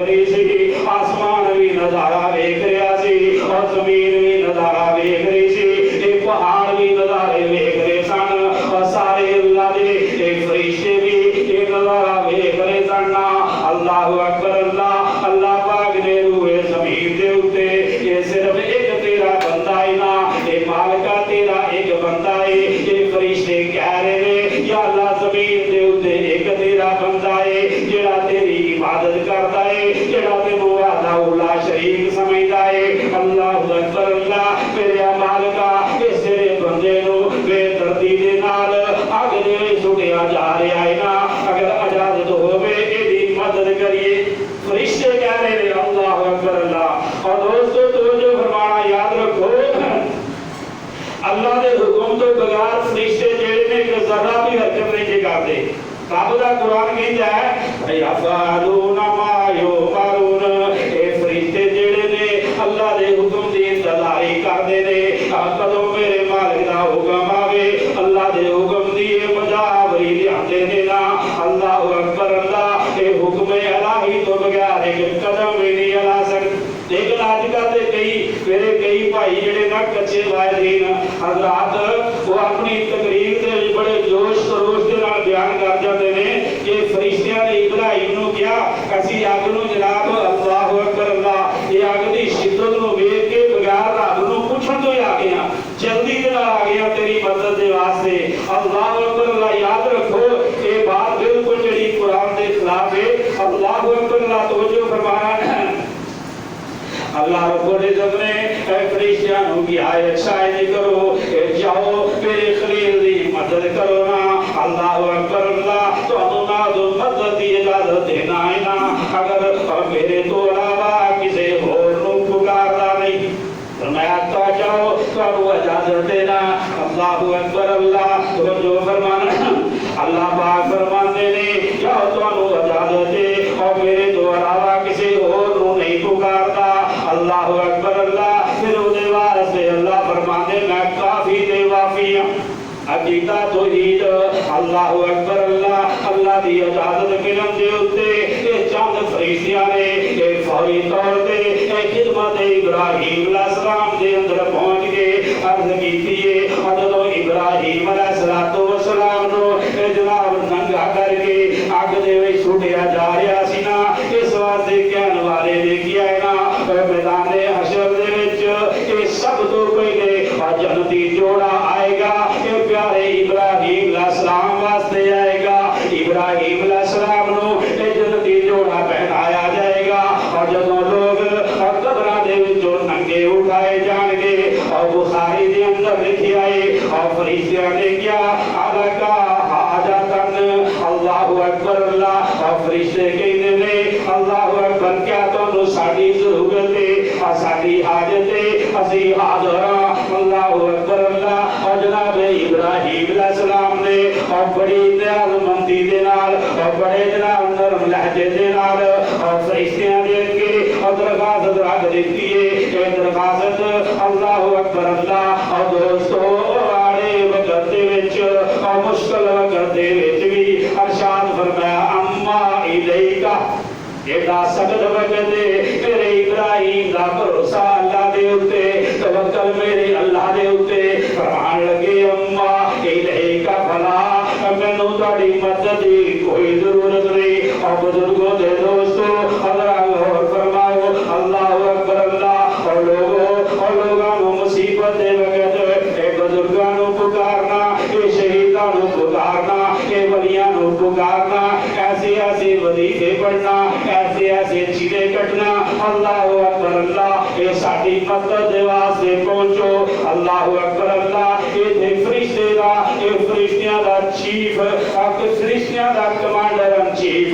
رہی سی آسمان بھی نظارہ دیکھ رہا سی اور زمین بھی نظارہ دیکھ رہی سی ایک پہاڑ بھی نظارے دیکھ رہے سن اور سارے اللہ دے ایک فرشتے بھی ایک نظارہ دیکھ رہے سن اللہ اکبر اللہ اللہ پاک نے روئے زمین دے اتے یہ صرف ایک تیرا بندہ ہے نا یہ مالکہ تیرا ایک بندہ ہے یہ فرشتے کہہ رہے ہیں یا اللہ زمین دے اتے ایک تیرا بندہ ہے جڑا تیری عبادت کرتا ہے جڑا تینوں وحدہ لا شریک سمجھتا ہے اللہ اکبر اللہ میرے مالکہ اس تیرے بندے نو بے دردی دے نال اگ دے سٹیا جا رہا ہے نا اگر اجازت ہوے ایدی مدد کریے فرشتے کہہ رہے ہیں اللہ اکبر اللہ اور دوستو توجہ فرمانا یاد رکھو اللہ دے حکم تو بغیر فرشتے جڑے نے کہ ذرا بھی حرکت نہیں کرتے رب دا قرآن کہندا ہے یفعلون ما یؤمرون اے فرشتے جڑے نے اللہ دے حکم دی انتظاری کردے نے کدوں میرے مالک دا حکم آوے اللہ دے حکم دی مجاوری لیاندے نے نا اللہ اکبر اللہ اے حکم الہی تو بغیر ایک قدم بھی نہیں ہلا سکتے لیکن آج کل میرے کئی بھائی جڑے نا کچے وائدین حضرات وہ اپنی تقریر دے بڑے جوش خروش دے نال بیان کر جاتے ہیں کہ فرشتیاں نے ابراہیم نو کیا اسی اگ نو جناب اللہ اکبر اللہ یہ اگ دی شدت نو ویکھ کے بغیر رب نو پوچھن تو ہی آ گیا جلدی دے نال آ گیا تیری مدد دے واسطے اللہ اکبر اللہ یاد رکھو یہ بات بالکل جڑی قرآن دے خلاف ہے اللہ اکبر اللہ توجہ فرمانا اللہ رب العزت نے اے فرشتیاں نو کی آیت شاہد کرو جاؤ میرے خلیل دی مدد کرو نا اللہ اکبر اللہ تو انہوں مدد دی اجازت دینا ہے نا اگر میرے تو علاوہ کسی اور نو پکارنا نہیں فرمایا تو جاؤ تو اجازت دینا اللہ اکبر اللہ تو جو فرمانا اللہ پاک فرمانے نے جاؤ تو اجازت دے اور میرے تو علاوہ کسی اور نو نہیں پکارتا اللہ اکبر اللہ پھر دے واسطے اللہ فرمانے میں کافی دے وافی ہوں عقیدہ توحید اللہ اکبر اللہ اللہ دی اجازت ملن دے اتے یہ چند فرشتیاں نے ایک فوری طور تے ایک خدمت ابراہیم علیہ السلام دے اندر پہنچ کے عرض کیتی ہے اور جدوں ابراہیم علیہ السلام نو جناب ننگا کر کے اگ دے وچ سٹیا جا رہا سی نا اس واسطے کہن والے نے کیا ہے نا میدان حشر دے وچ یہ سب تو پہلے جنتی جوڑا آئے گا یہ پیارے ابراہیم علیہ السلام واسطے آئے گا ابراہیم علیہ السلام نو یہ جنتی جوڑا پہنایا جائے گا اور جدوں لوگ قبراں دے وچوں ننگے اٹھائے جان گے اور بخاری دے اندر لکھی آئے اور فرشتیاں نے کیا الکا حاجتن اللہ اکبر اللہ اور فرشتے کہندے نے اللہ اکبر کیا تانوں ساڈی ضرورت ہے اور ساڈی حاجت ہے اسی حاضر اللہ اکبر اللہ اور جناب ابراہیم علیہ السلام نے اور بڑی دیال مندی دے نال اور بڑے جناب نرم لہجے دے نال اور فرشتیاں دے کے اور درخواست رکھ دیتی ہے کہ درخواست اللہ اکبر اللہ اور دوستو آڑے وقت دے وچ اور مشکل وقت دے وچ بھی ارشاد فرمایا اما الیکا ایڈا سخت وقت دے میرے ابراہیم دا بھروسہ اللہ دے اتے توکل میرے اللہ دے اتے فرمان لگے اما الیکا فلا مینوں تہاڈی مدد دی کوئی ضرورت نہیں اور بزرگوں دے دوستو اللہ غور فرماؤ اللہ اکبر اللہ اور لوگاں نو مصیبت دے وقت اے بزرگاں نو پکارنا اے شہیداں نو پکارنا اے ولیاں نو پکارنا ایسے ایسے وظیفے پڑھنا ایسے ایسے چیزیں کٹنا اللہ اکبر اللہ اے ساڈی مدد دے واسطے پہنچو اللہ اکبر اللہ اے تے فرشتے دا اے فرشتیاں دا چیف فرشتیاں دا کمانڈر ان چیف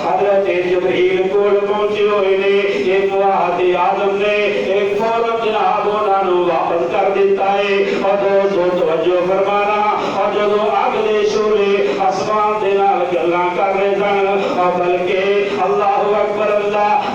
حضرت جبریل کول پہنچے ہوئے نے یہ مواد آدم نے ایک فوراً جناب انہاں نو واپس کر دیتا ہے اور دوستو توجہ فرمانا اور جدوں اگ دے شعلے آسمان دے نال گلاں کر رہے سن اور بلکہ اللہ اکبر اللہ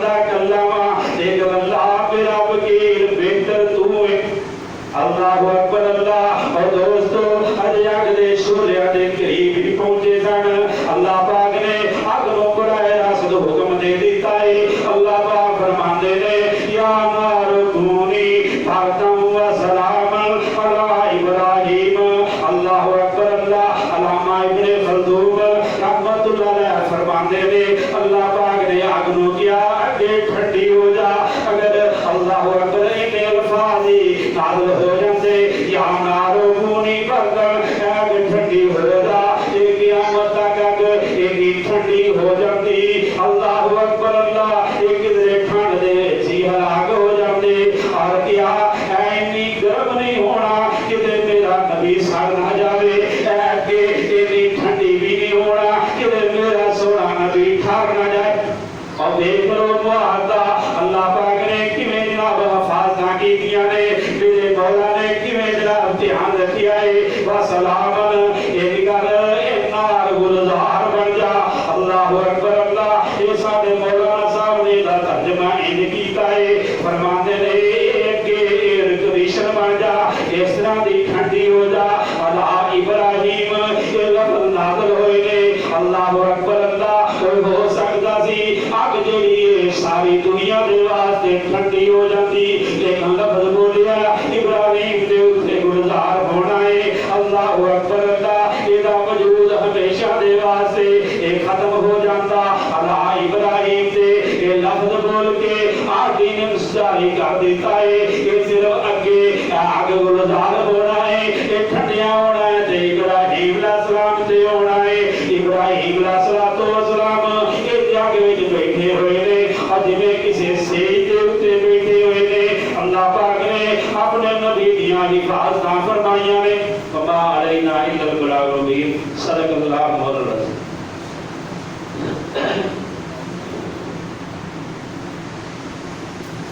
بندہ کلا وا ایک بندہ پہ رب کی بہتر تو ہے اللہ اکبر اللہ اور دوستو اج اگ دے شولیاں دے قریب بھی پہنچے سن اللہ پاک نے اگ نو براہ راست حکم دے دیتا ہے اللہ پاک فرماندے نے یا نار کونی بردم و سلام علی ابراہیم اللہ اکبر اللہ علامہ ابن خلدون رحمت اللہ علیہ فرماندے نے اللہ پاک نے اگ نو کیا اگے ٹھنڈی ہو جا اگر اللہ اکبر ان الفاظ نازل ہو جاندے یا نارو کونی بردم اگ ٹھنڈی ہو جا یہ قیامت تک اگ ایک ٹھنڈی ہو جاتی اللہ اکبر اللہ یہ کدھر ٹھنڈ دے سی ہلاک ہو جاندے اور کیا اینی گرم نہیں ہونا کدھر میرا نبی سڑ نہ جاوے اے کہ اینی ٹھنڈی بھی نہیں ہونا کدھر میرا سونا نبی ٹھار نہ جائے اور دیکھ لو معاہدہ اللہ پاک نے کیویں جناب حفاظتاں کیتیاں نے میرے مولا نے کیویں جناب دھیان رکھیا ہے وسلام یہ کر نار گلزار بن جا اللہ اکبر اللہ یہ سارے مولانا صاحب نے دا ترجمہ ان کیتا ہے فرماندے نے کہ ایئر بن جا اس طرح دی ٹھنڈی ہو جا اللہ ابراہیم یہ لفظ نازل ہوئے نے اللہ اکبر اللہ کوئی ہو سکتا سی اگ جیڑی ساری دنیا دے واسطے ٹھنڈی ہو جاتی لیکن لفظ بولیا ابراہیم دے اوتے گلزار ہونا ہے اللہ اکبر اللہ یہ وجود ہمیشہ دے واسطے یہ ختم ہو جاتا اللہ ابراہیم دے یہ لفظ بول کے آگے نے جاری کر دیتا ہے یہ صرف اگے آگ گلزار ہونا ہے یہ ٹھنڈیاں ہونا ہے تے ابراہیم علیہ السلام تے ہونا ہے ابراہیم علیہ السلام یہ جگ وچ بیٹھے ہوئے نے اور جویں کسی سیج دے اوتے بیٹھے ہوئے نے اللہ پاک نے اپنے نبی دیاں حفاظتاں فرمائیاں نے وما علینا الا البلاغ المبین صدق اللہ مولانا